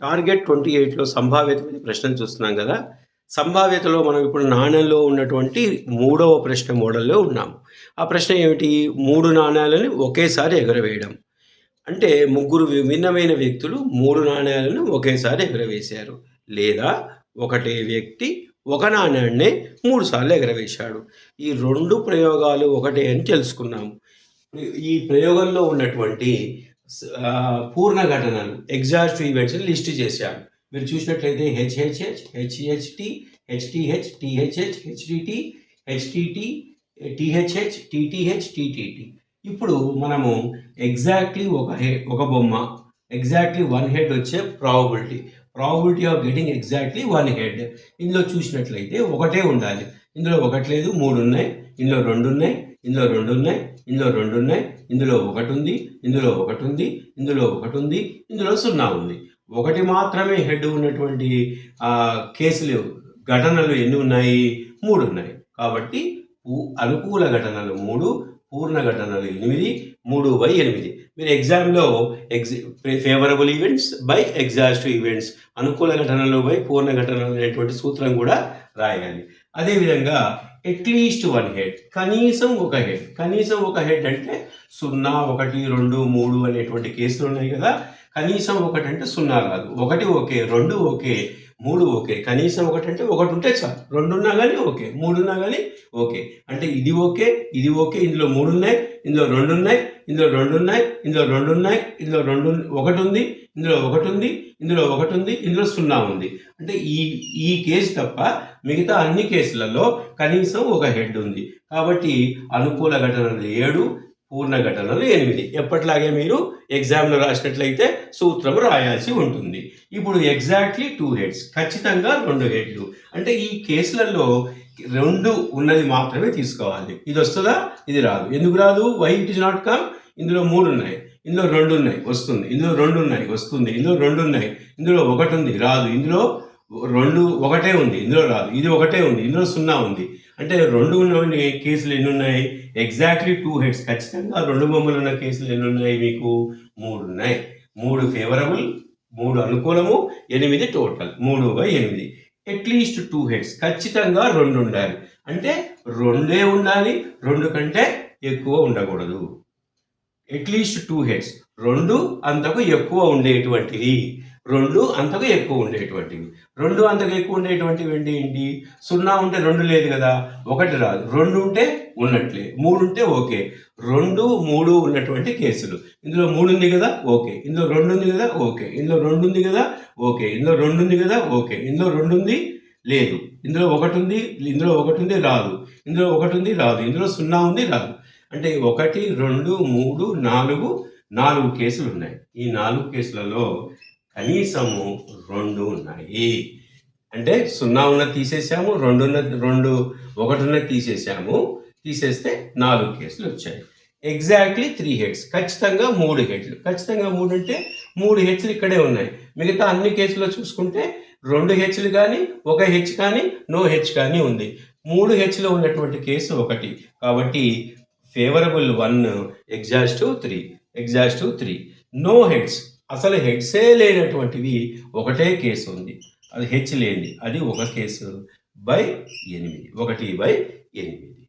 Target 28లో సంభావ్యత మీద ప్రశ్నలు చూస్తున్నాం కదా. సంభావ్యతలో మనం ఇప్పుడు నాణ్యంలో ఉన్నటువంటి మూడవ ప్రశ్న మోడల్లో ఉన్నాము. ఆ ప్రశ్న ఏమిటి? 3 నాణ్యాలని ఒకేసారి ఎగరవేయడం. అంటే ముగ్గురు విభిన్నమైన వ్యక్తులు 3 నాణ్యాలను ఒకేసారి ఎగరవేశారు. లేదా ఒకటే వ్యక్తి ఒక నాణ్యాన్నే 3 సార్లు ఎగరవేశాడు. ఈ 2 ప్రయోగాలు ఒకటే అని తెలుసుకున్నాము. ఈ ప్రయోగంలో ఉన్నటువంటి పూర్ణ ఘటనలు ఎగ్జాస్టివ్ ఈవెంట్స్ లిస్ట్ చేశాను. మీరు చూసినట్లయితే హెచ్హెచ్హెచ్, హెచ్హెచ్టి, హెచ్టిహెచ్, టిహెచ్హెచ్, హెచ్డిటి, హెచ్టిటి, టిహెచ్హెచ్, టిటిహెచ్, టిటిటి. ఇప్పుడు మనము ఎగ్జాక్ట్లీ ఒక బొమ్మ, ఎగ్జాక్ట్లీ 1 హెడ్ వచ్చే probability of getting exactly 1 head. ఇందులో చూసినట్లయితే ఒకటే ఉండాలి. ఇందులో ఒకటి లేదు, 3 ఉన్నాయి. ఇందులో 2 ఉన్నాయి, ఇందులో 2 ఉన్నాయి, ఇందులో 2 ఉన్నాయి, ఇందులో 1 ఉంది, ఇందులో 1 ఉంది, ఇందులో 1 ఉంది, ఇందులో 0 ఉంది. ఒకటి మాత్రమే హెడ్ ఉన్నటువంటి కేసులు ఘటనలు ఎన్ని ఉన్నాయి? 3 ఉన్నాయి. కాబట్టి అనుకూల ఘటనలు 3, పూర్ణ ఘటనలు 8, 3/8. మీరు ఎగ్జామ్లో favourable events by exhaustive events, అనుకూల ఘటనలు బై పూర్ణ ఘటనలు అనేటువంటి సూత్రం కూడా రాయాలి. అదేవిధంగా అట్లీస్ట్ 1 హెడ్, కనీసం ఒక హెడ్. కనీసం ఒక హెడ్ అంటే 0, 1, 2, 3 అనేటువంటి కేసులు ఉన్నాయి కదా. కనీసం 1 అంటే 0 రాదు. 1 ఓకే, 2 ఓకే, 3 ఓకే. కనీసం 1 అంటే 1 ఉంటే చాలు. 2 ఉన్నా కానీ ఓకే, 3 ఉన్నా కానీ ఓకే. అంటే ఇది ఓకే, ఇది ఓకే. ఇందులో 3 ఉన్నాయి, ఇందులో 2 ఉన్నాయి, ఇందులో 2 ఉన్నాయి, ఇందులో 2 ఉన్నాయి, ఇందులో 1 ఉంది, ఇందులో 1 ఉంది, ఇందులో 1 ఉంది, ఇందులో 0 ఉంది. అంటే ఈ కేసు తప్ప మిగతా అన్ని కేసులలో కనీసం ఒక హెడ్ ఉంది. కాబట్టి అనుకూల ఘటనలు 7, పూర్ణ ఘటనలు 8. ఎప్పటిలాగే మీరు ఎగ్జామ్లో రాసినట్లయితే సూత్రం రాయాల్సి ఉంటుంది. ఇప్పుడు ఎగ్జాక్ట్లీ 2 హెడ్స్, ఖచ్చితంగా 2 హెడ్లు. అంటే ఈ కేసులలో 2 ఉన్నది మాత్రమే తీసుకోవాలి. ఇది వస్తుందా? ఇది రాదు. ఎందుకు రాదు? Why it is not come? ఇందులో 3 ఉన్నాయి, ఇందులో 2 ఉన్నాయి, వస్తుంది. ఇందులో 2 ఉన్నాయి, వస్తుంది. ఇందులో 2 ఉన్నాయి, ఇందులో 1 ఉంది, రాదు. ఇందులో 2 ఒకటే ఉంది, ఇందులో రాదు. ఇది ఒకటే ఉంది, ఇందులో 0 ఉంది. అంటే 2 ఉన్న కేసులు ఎన్ని ఉన్నాయి? ఎగ్జాక్ట్లీ 2 హెడ్స్, ఖచ్చితంగా 2 బొమ్మలు ఉన్న కేసులు ఎన్ని ఉన్నాయి? మీకు 3 ఉన్నాయి. 3 ఫేవరబుల్, 3 అనుకూలము, 8 టోటల్, 3/8. అట్లీస్ట్ 2 హెడ్స్, ఖచ్చితంగా 2 ఉండాలి. అంటే 2 ఉండాలి, 2 కంటే ఎక్కువ ఉండకూడదు. అట్లీస్ట్ 2 హెడ్స్, 2 అంతకు ఎక్కువ ఉండేటువంటివి. 2 అంతకు ఎక్కువ ఉండేటువంటివి. 2 అంతకు ఎక్కువ ఉండేటువంటివి ఏంటి? 0 ఉంటే 2 లేదు కదా, 1 రాదు. 2 ఉంటే ఉన్నట్లే, 3 ఉంటే ఓకే. 2, 3 ఉన్నటువంటి కేసులు. ఇందులో 3 ఉంది కదా, ఓకే. ఇందులో 2 ఉంది కదా, ఓకే. ఇందులో 2 ఉంది కదా, ఓకే. ఇందులో 2 ఉంది కదా, ఓకే. ఇందులో 2 ఉంది, లేదు. ఇందులో 1 ఉంది, ఇందులో 1 ఉంది, రాదు. ఇందులో 1 ఉంది, రాదు. ఇందులో 0 ఉంది, రాదు. అంటే 1, 2, 3, 4 కేసులు ఉన్నాయి. ఈ 4 కేసులలో కనీసము 2 ఉన్నాయి. అంటే 0 ఉన్నది తీసేసాము, 1 ఉన్నది తీసేసాము. తీసేస్తే 4 కేసులు వచ్చాయి. ఎగ్జాక్ట్లీ 3 హెడ్స్, ఖచ్చితంగా 3 హెడ్లు. ఖచ్చితంగా 3 అంటే 3 హెచ్లు ఇక్కడే ఉన్నాయి. మిగతా అన్ని కేసులో చూసుకుంటే 2 హెచ్లు కానీ, 1 హెచ్ కానీ, నో హెచ్ కానీ ఉంది. 3 హెచ్లో ఉన్నటువంటి కేసు 1. కాబట్టి ఫేవరబుల్ 1, ఎగ్జాస్టివ్ 3. నో హెడ్స్, అసలు హెడ్సే లేనటువంటివి ఒకటే కేసు ఉంది. అది హెచ్ లేనిది, అది 1 కేసు బై 8, 1/8.